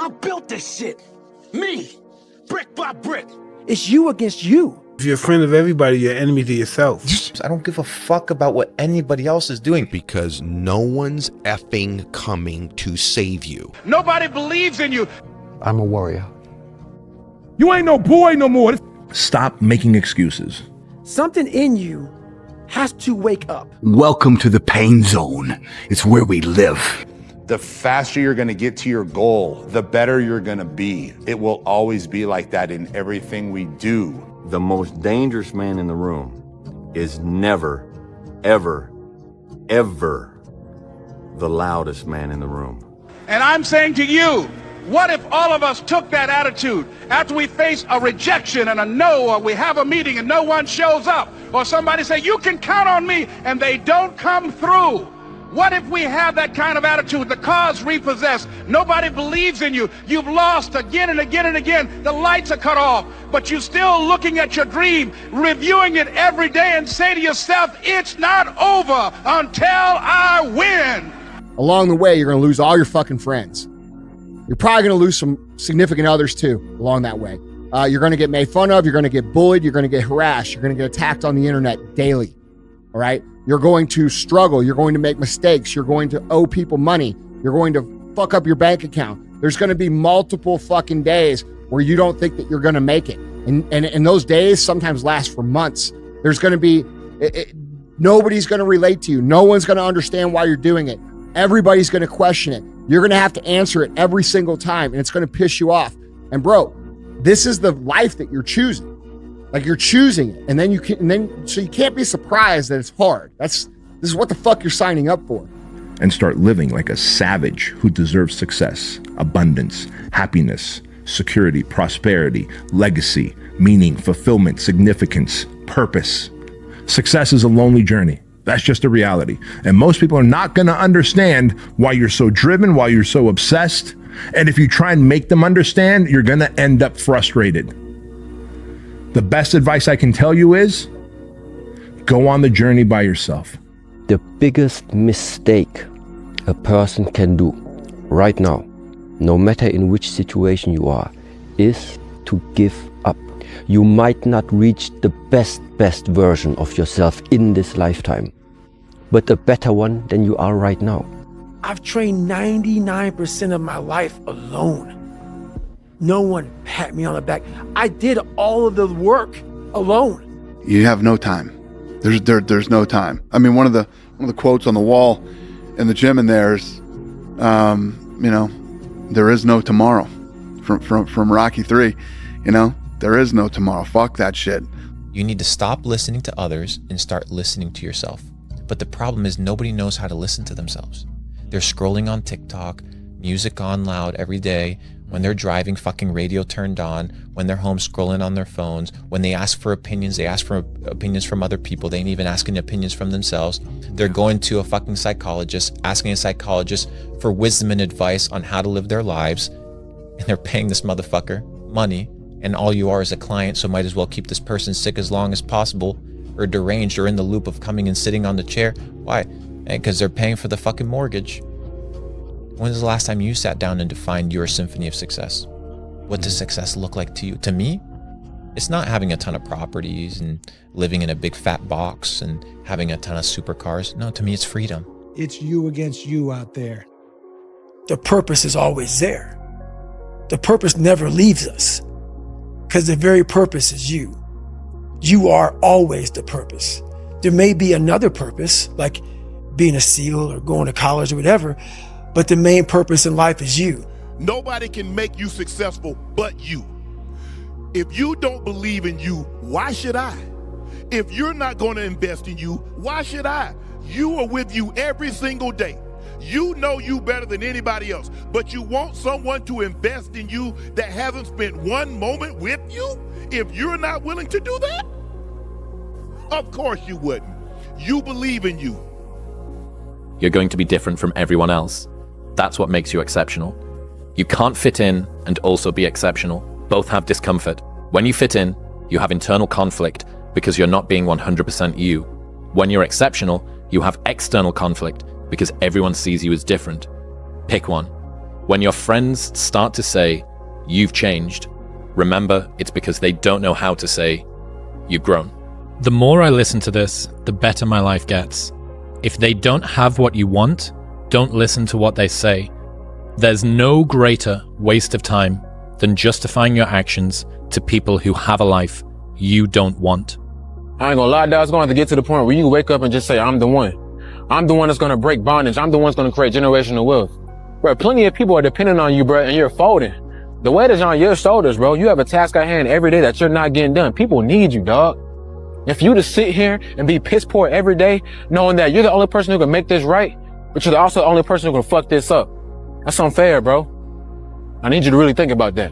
I built this shit. Me. Brick by brick. It's you against you. If you're a friend of everybody, you're an enemy to yourself. I don't give a fuck about what anybody else is doing. Because no one's effing coming to save you. Nobody believes in you. I'm a warrior. You ain't no boy no more. Stop making excuses. Something in you has to wake up. Welcome to the pain zone. It's where we live. The faster you're going to get to your goal, the better you're going to be. It will always be like that in everything we do. The most dangerous man in the room is never, ever, ever the loudest man in the room. And I'm saying to you, what if all of us took that attitude after we face a rejection and a no, or we have a meeting and no one shows up, or somebody say, you can count on me, and they don't come through? What if we have that kind of attitude? The car's repossessed. Nobody believes in you. You've lost again and again and again. The lights are cut off, but you're still looking at your dream, reviewing it every day, and say to yourself, it's not over until I win. Along the way, you're going to lose all your fucking friends. You're probably going to lose some significant others too along that way. You're going to get made fun of. You're going to get bullied. You're going to get harassed. You're going to get attacked on the internet daily. All right. You're going to struggle. You're going to make mistakes. You're going to owe people money. You're going to fuck up your bank account. There's going to be multiple fucking days where you don't think that you're going to make it. And those days sometimes last for months. There's going to be, nobody's going to relate to you. No one's going to understand why you're doing it. Everybody's going to question it. You're going to have to answer it every single time, and it's going to piss you off. And bro, this is the life that you're choosing. Like, you're choosing it, and then so you can't be surprised that it's hard. This is what the fuck you're signing up for. And start living like a savage who deserves success, abundance, happiness, security, prosperity, legacy, meaning, fulfillment, significance, purpose. Success is a lonely journey. That's just a reality. And most people are not going to understand why you're so driven, why you're so obsessed. And if you try and make them understand, you're going to end up frustrated. The best advice I can tell you is go on the journey by yourself. The biggest mistake a person can do right now, no matter in which situation you are, is to give up. You might not reach the best version of yourself in this lifetime, but a better one than you are right now. I've trained 99% of my life alone. No one pat me on the back. I did all of the work alone. You have no time. There's no time. I mean, one of the quotes on the wall in the gym in there is, there is no tomorrow, from Rocky 3. There is no tomorrow. Fuck that shit. You need to stop listening to others and start listening to yourself. But the problem is nobody knows how to listen to themselves. They're scrolling on TikTok, music on loud every day. When they're driving, fucking radio turned on. When they're home, scrolling on their phones. When they ask for opinions, they ask for opinions from other people. They ain't even asking opinions from themselves. They're going to a fucking psychologist, asking a psychologist for wisdom and advice on how to live their lives. And they're paying this motherfucker money. And all you are is a client, so might as well keep this person sick as long as possible, or deranged, or in the loop of coming and sitting on the chair. Why? Because they're paying for the fucking mortgage. When was the last time you sat down and defined your symphony of success? What does success look like to you? To me, it's not having a ton of properties and living in a big fat box and having a ton of supercars. No, to me, it's freedom. It's you against you out there. The purpose is always there. The purpose never leaves us, because the very purpose is you. You are always the purpose. There may be another purpose, like being a SEAL or going to college or whatever, but the main purpose in life is you. Nobody can make you successful but you. If you don't believe in you, why should I? If you're not going to invest in you, why should I? You are with you every single day. You know you better than anybody else, but you want someone to invest in you that hasn't spent one moment with you? If you're not willing to do that? Of course you wouldn't. You believe in you. You're going to be different from everyone else. That's what makes you exceptional. You can't fit in and also be exceptional. Both have discomfort. When you fit in, you have internal conflict because you're not being 100% you. When you're exceptional, you have external conflict because everyone sees you as different. Pick one. When your friends start to say, you've changed, remember it's because they don't know how to say, you've grown. The more I listen to this, the better my life gets. If they don't have what you want, don't listen to what they say. There's no greater waste of time than justifying your actions to people who have a life you don't want. I ain't gonna lie, dog. It's gonna have to get to the point where you wake up and just say, I'm the one. I'm the one that's gonna break bondage. I'm the one that's gonna create generational wealth. Bro, plenty of people are depending on you, bro, and you're folding. The weight is on your shoulders, bro. You have a task at hand every day that you're not getting done. People need you, dog. If you to sit here and be piss poor every day, knowing that you're the only person who can make this right, but you're also the only person who can fuck this up, that's unfair, bro. I need you to really think about that.